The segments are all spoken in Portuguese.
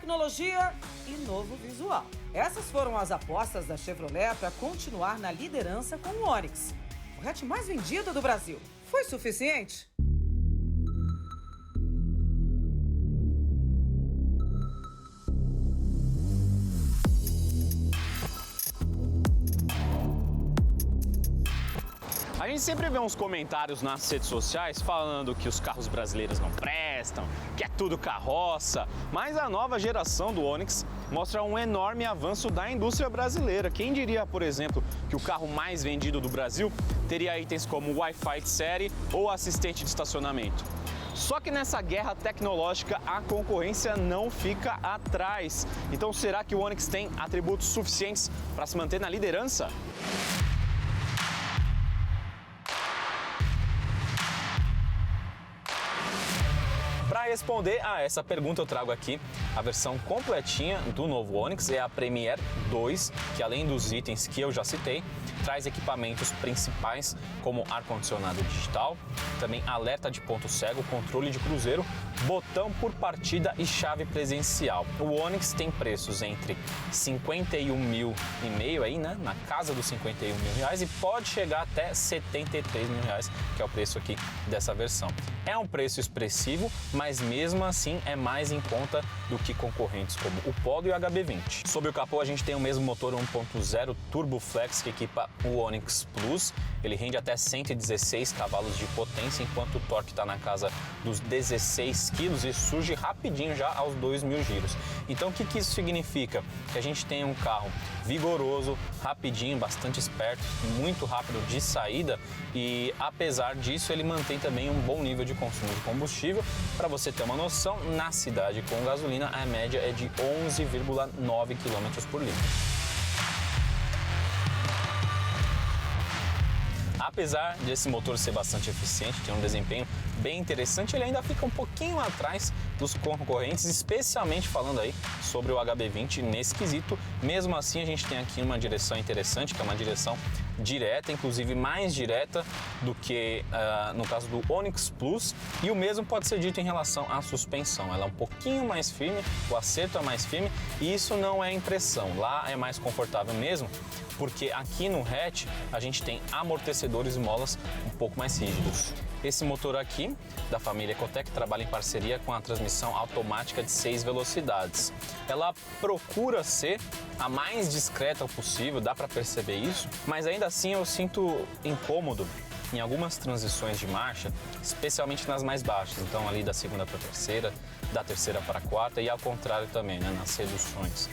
tecnologia e novo visual. Essas foram as apostas da Chevrolet para continuar na liderança com o Onix, o hatch mais vendido do Brasil. Foi suficiente? A gente sempre vê uns comentários nas redes sociais falando que os carros brasileiros não prestam, que é tudo carroça, mas a nova geração do Onix mostra um enorme avanço da indústria brasileira. Quem diria, por exemplo, que o carro mais vendido do Brasil teria itens como Wi-Fi de série ou assistente de estacionamento? Só que nessa guerra tecnológica a concorrência não fica atrás. Então será que o Onix tem atributos suficientes para se manter na liderança? Para responder a essa pergunta eu trago aqui a versão completinha do novo Onix, é a Premier 2, que além dos itens que eu já citei, traz equipamentos principais como ar-condicionado digital, também alerta de ponto cego, controle de cruzeiro, botão por partida e chave presencial. O Onix tem preços entre 51 mil e meio aí, né, na casa dos 51 mil reais, e pode chegar até 73 mil reais, que é o preço aqui dessa versão. É um preço expressivo, mas mesmo assim é mais em conta do que concorrentes como o Polo e o HB20. Sob o capô a gente tem o mesmo motor 1.0 Turbo Flex que equipa o Onix Plus. Ele rende até 116 cavalos de potência, enquanto o torque está na casa dos 16 kg e surge rapidinho já aos 2.000 giros. Então o que isso significa? Que a gente tem um carro vigoroso, rapidinho, bastante esperto, muito rápido de saída, e apesar disso ele mantém também um bom nível de consumo de combustível. Para você ter uma noção, na cidade com gasolina a média é de 11,9 km por litro. Apesar desse motor ser bastante eficiente, ter um desempenho bem interessante, ele ainda fica um pouquinho atrás dos concorrentes, especialmente falando aí sobre o HB20 nesse quesito. Mesmo assim, a gente tem aqui uma direção interessante, que é uma direção direta, inclusive mais direta do que no caso do Onix Plus, e o mesmo pode ser dito em relação à suspensão. Ela é um pouquinho mais firme, o acerto é mais firme, e isso não é impressão, lá é mais confortável mesmo, porque aqui no hatch a gente tem amortecedores e molas um pouco mais rígidos. Esse motor aqui, da família Ecotec, trabalha em parceria com a transmissão automática de 6 velocidades. Ela procura ser a mais discreta possível, dá para perceber isso, mas ainda assim eu sinto incômodo em algumas transições de marcha, especialmente nas mais baixas, então ali da segunda para a terceira, da terceira para a quarta, e ao contrário também, né, nas reduções.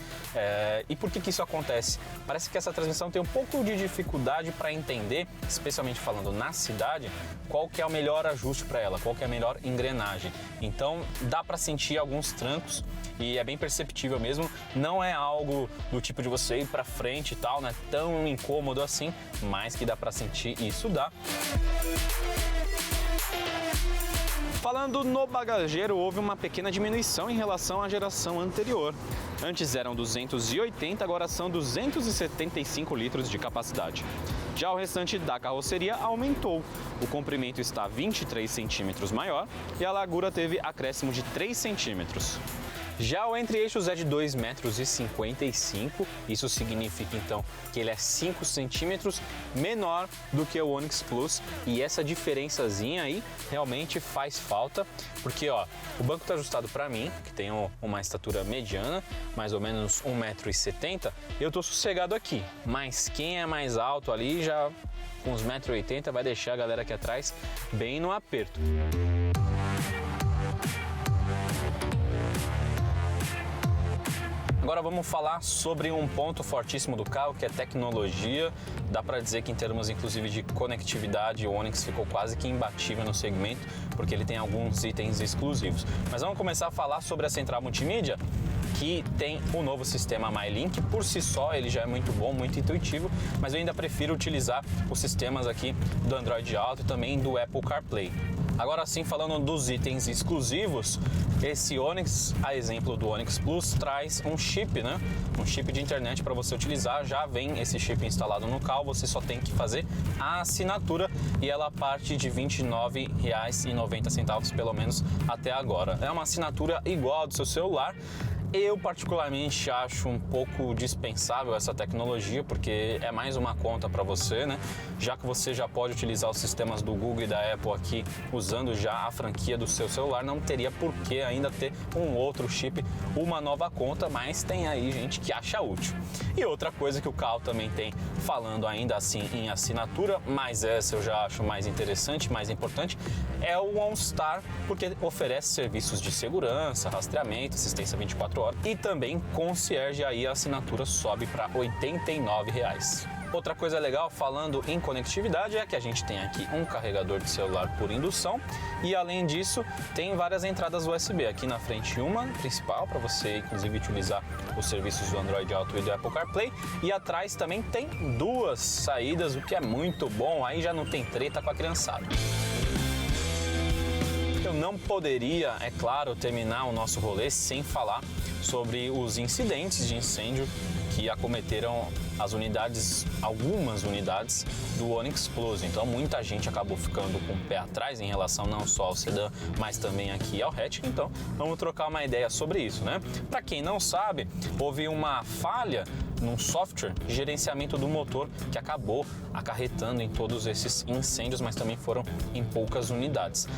E por que isso acontece? Parece que essa transmissão tem um pouco de dificuldade para entender, especialmente falando na cidade, qual que é o melhor ajuste para ela, qual que é a melhor engrenagem. Então dá para sentir alguns trancos e é bem perceptível mesmo. Não é algo do tipo de você ir para frente e tal, não é tão incômodo assim, mas que dá para sentir, e isso dá. Falando no bagageiro, houve uma pequena diminuição em relação à geração anterior. Antes eram 280, agora são 275 litros de capacidade. Já o restante da carroceria aumentou. O comprimento está 23 centímetros maior e a largura teve acréscimo de 3 centímetros. Já o entre-eixos é de 2,55 m, isso significa então que ele é 5 centímetros menor do que o Onix Plus, e essa diferençazinha aí realmente faz falta, porque ó, o banco está ajustado para mim, que tenho uma estatura mediana, mais ou menos 1,70 m, eu tô sossegado aqui, mas quem é mais alto ali já com uns 1,80 m vai deixar a galera aqui atrás bem no aperto. Agora vamos falar sobre um ponto fortíssimo do carro, que é tecnologia. Dá para dizer que em termos inclusive de conectividade, o Onix ficou quase que imbatível no segmento, porque ele tem alguns itens exclusivos. Mas vamos começar a falar sobre a central multimídia, que tem o novo sistema MyLink. Por si só ele já é muito bom, muito intuitivo, mas eu ainda prefiro utilizar os sistemas aqui do Android Auto e também do Apple CarPlay. Agora sim, falando dos itens exclusivos, esse Onix, a exemplo do Onix Plus, traz um chip, né? Um chip de internet para você utilizar. Já vem esse chip instalado no carro, você só tem que fazer a assinatura, e ela parte de R$ 29,90 pelo menos até agora. É uma assinatura igual ao do seu celular. Eu particularmente acho um pouco dispensável essa tecnologia, porque é mais uma conta para você, né? Já que você já pode utilizar os sistemas do Google e da Apple aqui usando já a franquia do seu celular, não teria por que ainda ter um outro chip, uma nova conta, mas tem aí gente que acha útil. E outra coisa que o carro também tem, falando ainda assim em assinatura, mas essa eu já acho mais interessante, mais importante, é o OnStar, porque oferece serviços de segurança, rastreamento, assistência 24 horas e também concierge, aí a assinatura sobe para R$ 89. Outra coisa legal, falando em conectividade, é que a gente tem aqui um carregador de celular por indução e, além disso, tem várias entradas USB. Aqui na frente uma principal para você, inclusive, utilizar os serviços do Android Auto e do Apple CarPlay, e atrás também tem duas saídas, o que é muito bom, aí já não tem treta com a criançada. Eu não poderia, é claro, terminar o nosso rolê sem falar sobre os incidentes de incêndio que acometeram algumas unidades do Onix Plus. Então muita gente acabou ficando com o pé atrás em relação não só ao sedã, mas também aqui ao hatch. Então vamos trocar uma ideia sobre isso, né? Para quem não sabe, houve uma falha num software de gerenciamento do motor que acabou acarretando em todos esses incêndios, mas também foram em poucas unidades.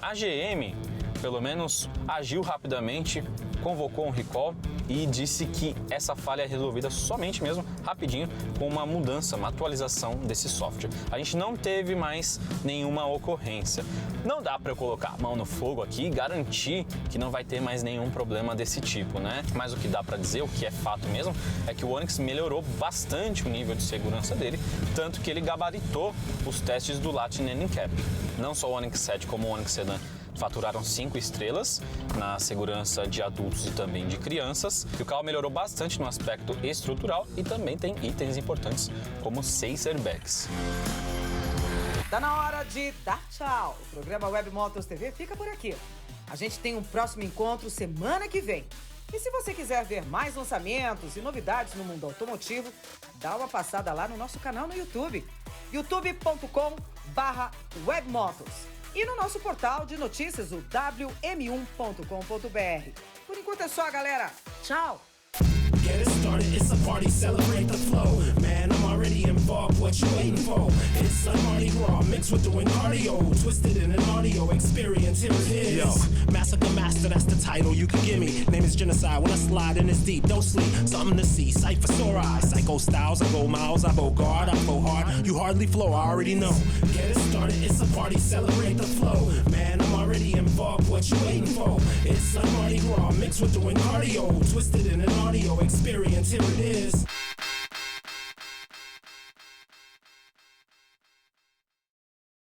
A GM, pelo menos, agiu rapidamente, convocou um recall e disse que essa falha é resolvida somente mesmo rapidinho com uma mudança, uma atualização desse software. A gente não teve mais nenhuma ocorrência. Não dá para eu colocar a mão no fogo aqui e garantir que não vai ter mais nenhum problema desse tipo, né? Mas o que dá para dizer, o que é fato mesmo, é que o Onix melhorou bastante o nível de segurança dele, tanto que ele gabaritou os testes do Latin NCAP. Não só o Onix 7 como o Onix Sedan faturaram 5 estrelas na segurança de adultos e também de crianças. E o carro melhorou bastante no aspecto estrutural e também tem itens importantes como 6 airbags. Tá na hora de dar tchau. O programa Web Motors TV fica por aqui. A gente tem um próximo encontro semana que vem. E se você quiser ver mais lançamentos e novidades no mundo automotivo, dá uma passada lá no nosso canal no YouTube, youtube.com/webmotors. E no nosso portal de notícias, o wm1.com.br. Por enquanto é só, galera. Tchau! Get it started, it's a party, celebrate the flow. Man, I'm already involved, what you waiting for? It's a Mardi Gras mixed with doing cardio, twisted in an audio experience, here it is. Yo, Massacre Master, that's the title you can give me. Name is Genocide, when I slide in it's deep, don't sleep. Something to see, sight for sore eyes. Psycho styles, I go miles, I go guard, I go hard. You hardly flow, I already know. Get it started, it's a party, celebrate the flow. Man, I'm already involved, what you waiting for? It's a Mardi Gras mixed with doing cardio, twisted in an audio experience, here it is.